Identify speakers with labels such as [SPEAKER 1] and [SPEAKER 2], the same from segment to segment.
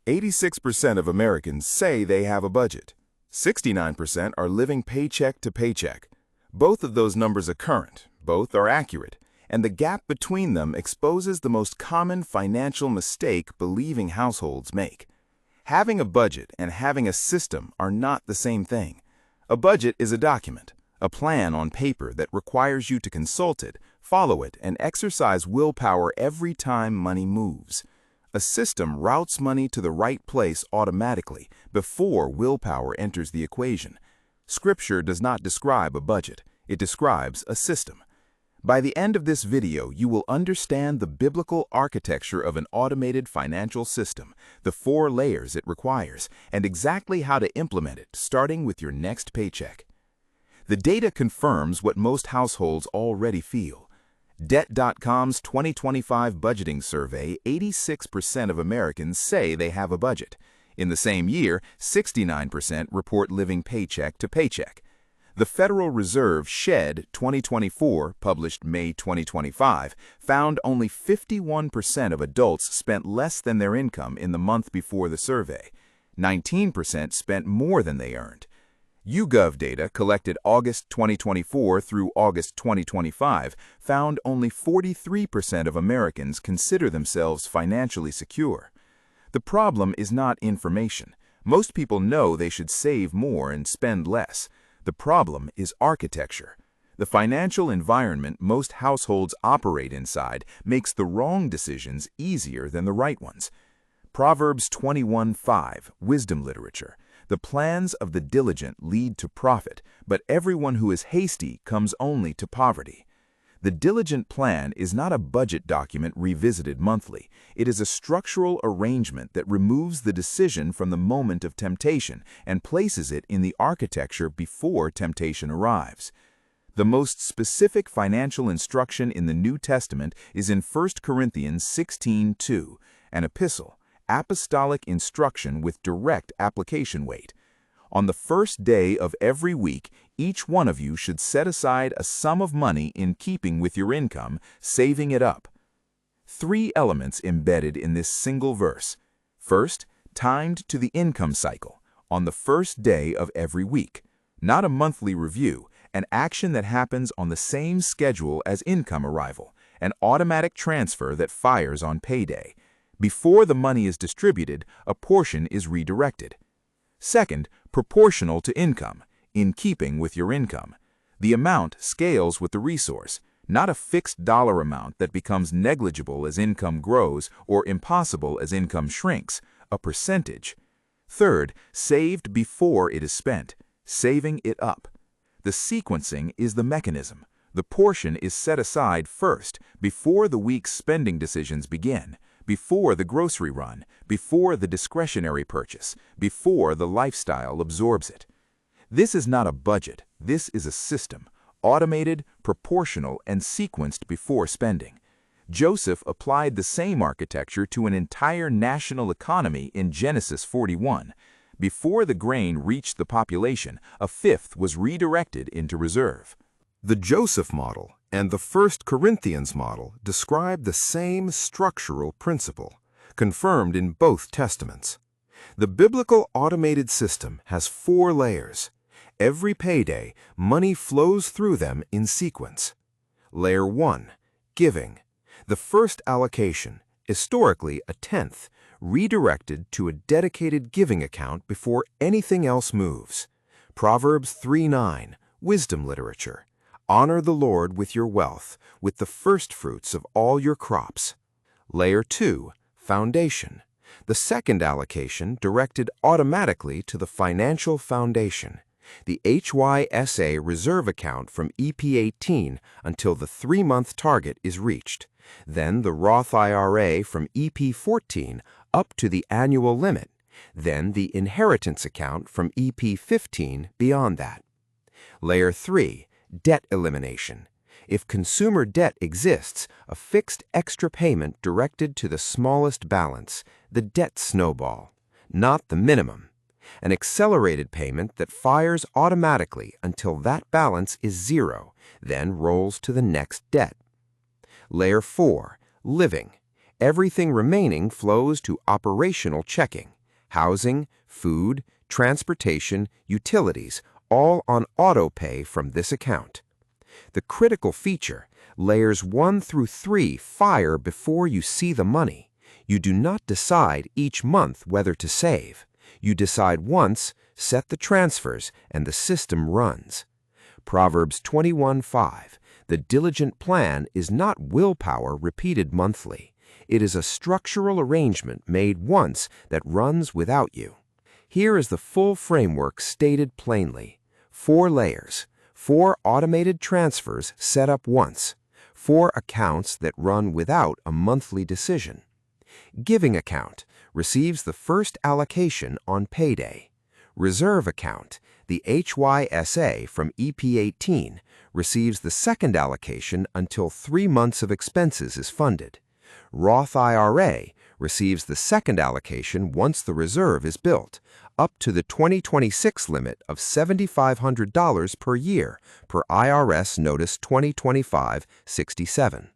[SPEAKER 1] 86% of Americans say they have a budget. 69% are living paycheck to paycheck. Both of those numbers are current, both are accurate, and the gap between them exposes the most common financial mistake believing households make. Having a budget and having a system are not the same thing. A budget is a document, a plan on paper that requires you to consult it, follow it, and exercise willpower every time money moves. A system routes money to the right place automatically before willpower enters the equation. Scripture does not describe a budget, it describes a system. By the end of this video, you will understand the biblical architecture of an automated financial system, the 4 layers it requires, and exactly how to implement it, starting with your next paycheck. The data confirms what most households already feel. Debt.com's 2025 budgeting survey, 86% of Americans say they have a budget. In the same year, 69% report living paycheck to paycheck. The Federal Reserve SHED 2024, published May 2025, found only 51% of adults spent less than their income in the month before the survey. 19% spent more than they earned. YouGov data collected August 2024 through August 2025 found only 43% of Americans consider themselves financially secure. The problem is not information. Most people know they should save more and spend less. The problem is architecture. The financial environment most households operate inside makes the wrong decisions easier than the right ones. Proverbs 21:5, wisdom literature. The plans of the diligent lead to profit, but everyone who is hasty comes only to poverty. The diligent plan is not a budget document revisited monthly. It is a structural arrangement that removes the decision from the moment of temptation and places it in the architecture before temptation arrives. The most specific financial instruction in the New Testament is in 1 Corinthians 16:2, an epistle, apostolic instruction with direct application weight. On the first day of every week, each one of you should set aside a sum of money in keeping with your income, saving it up. 3 elements embedded in this single verse. First, timed to the income cycle, on the first day of every week. Not a monthly review, an action that happens on the same schedule as income arrival, an automatic transfer that fires on payday. Before the money is distributed, a portion is redirected. Second, proportional to income, in keeping with your income. The amount scales with the resource, not a fixed dollar amount that becomes negligible as income grows or impossible as income shrinks, a percentage. Third, saved before it is spent, saving it up. The sequencing is the mechanism. The portion is set aside first, before the week's spending decisions begin. Before the grocery run, before the discretionary purchase, before the lifestyle absorbs it. This is not a budget, this is a system, automated, proportional, and sequenced before spending. Joseph applied the same architecture to an entire national economy in Genesis 41. Before the grain reached the population, a fifth was redirected into reserve. The Joseph model and the 1 Corinthians model describe the same structural principle, confirmed in both testaments. The biblical automated system has 4 layers. Every payday, money flows through them in sequence. Layer 1, giving. The first allocation, historically a tenth, redirected to a dedicated giving account before anything else moves. Proverbs 3:9, wisdom literature. Honor the Lord with your wealth, with the firstfruits of all your crops. Layer 2, foundation. The second allocation directed automatically to the financial foundation, the HYSA reserve account from EP18 until the 3-month target is reached, then the Roth IRA from EP14 up to the annual limit, then the inheritance account from EP15 beyond that. Layer 3, debt elimination. If consumer debt exists, a fixed extra payment directed to the smallest balance, the debt snowball, not the minimum. An accelerated payment that fires automatically until that balance is 0, then rolls to the next debt. Layer 4, living. Everything remaining flows to operational checking,
[SPEAKER 2] housing, food, transportation, utilities, all on auto pay from this account. The critical feature, layers 1 through 3 fire before you see the money. You do not decide each month whether to save. You decide once, set the transfers, and the system runs. Proverbs 21:5. The diligent plan is not willpower repeated monthly. It is a structural arrangement made once that runs without you. Here is the full framework stated plainly. 4 layers, 4 automated transfers set up once, 4 accounts that run without a monthly decision. Giving account receives the first allocation on payday. Reserve account, the HYSA from EP18, receives the second allocation until 3 months of expenses is funded. Roth IRA receives the second allocation once the reserve is built, up to the 2026 limit of $7,500 per year per IRS Notice 2025-67.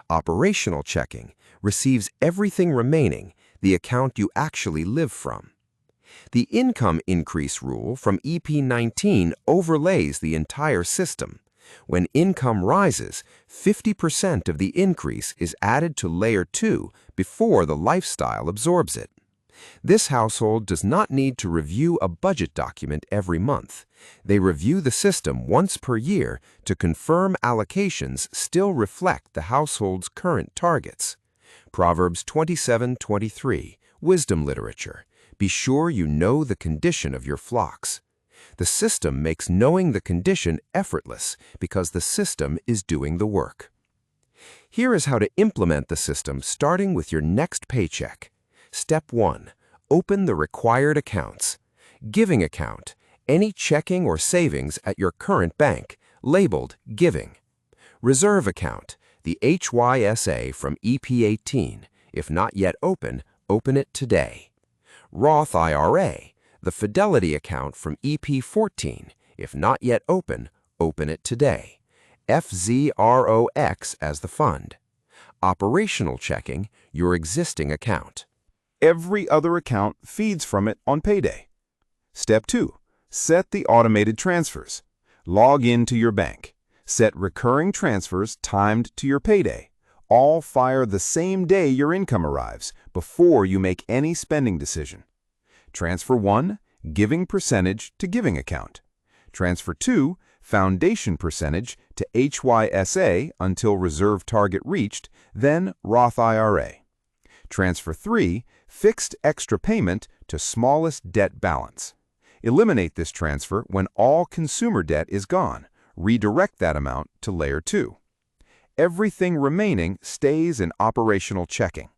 [SPEAKER 2] Operational checking receives everything remaining, the account you actually live from. The income increase rule from EP19 overlays the entire system. When income rises, 50% of the increase is added to Layer 2 before the lifestyle absorbs it. This household does not need to review a budget document every month. They review the system once per year to confirm allocations still reflect the household's current targets. Proverbs 27:23, Wisdom Literature. Be sure you know the condition of your flocks. The system makes knowing the condition effortless because the system is doing the work. Here is how to implement the system starting with your next paycheck. Step 1. Open the required accounts. Giving account, any checking or savings at your current bank, labeled Giving. Reserve account, the HYSA from EP18. If not yet open, open it today. Roth IRA, the Fidelity account from EP14. If not yet open, open it today. FZROX as the fund. Operational checking, your existing account.
[SPEAKER 1] Every other account feeds from it on payday. Step 2. Set the automated transfers. Log into your bank. Set recurring transfers timed to your payday. All fire the same day your income arrives, before you make any spending decision. Transfer 1, giving percentage to giving account. Transfer 2, foundation percentage to HYSA until reserve target reached, then Roth IRA. Transfer 3, fixed extra payment to smallest debt balance. Eliminate this transfer when all consumer debt is gone. Redirect that amount to Layer 2. Everything remaining stays in operational checking.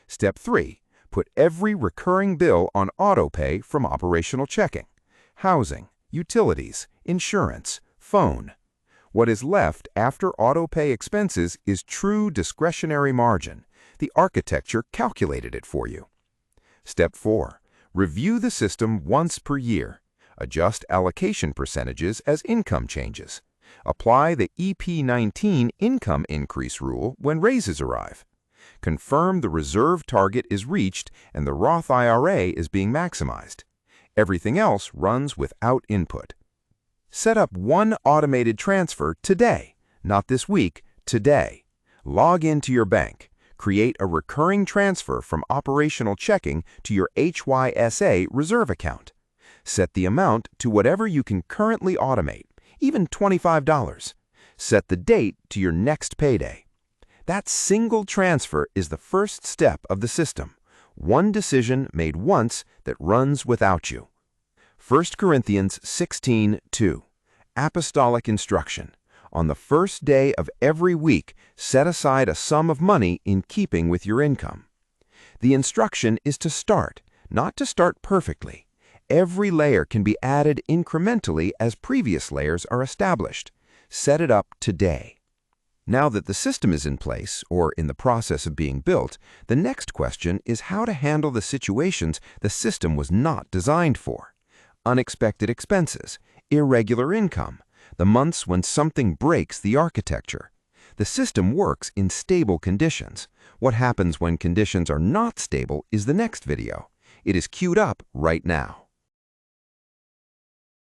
[SPEAKER 1] Step 3. Put every recurring bill on autopay from operational checking. Housing, utilities, insurance, phone. What is left after autopay expenses is true discretionary margin. The architecture calculated it for you. Step 4. Review the system once per year. Adjust allocation percentages as income changes. Apply the EP19 income increase rule when raises arrive. Confirm the reserve target is reached and the Roth IRA is being maximized. Everything else runs without input. Set up one automated transfer today, not this week, today. Log into your bank. Create a recurring transfer from operational checking to your HYSA reserve account. Set the amount to whatever you can currently automate, even $25. Set the date to your next payday. That single transfer is the first step of the system. One decision made once that runs without you. 1 Corinthians 16:2. Apostolic instruction. On the first day of every week, set aside a sum of money in keeping with your income. The instruction is to start, not to start perfectly. Every layer can be added incrementally as previous layers are established. Set it up today. Now that the system is in place, or in the process of being built, the next question is how to handle the situations the system was not designed for. Unexpected expenses, irregular income, the months when something breaks the architecture. The system works in stable conditions. What happens when conditions are not stable is the next video.
[SPEAKER 2] It is queued up right now.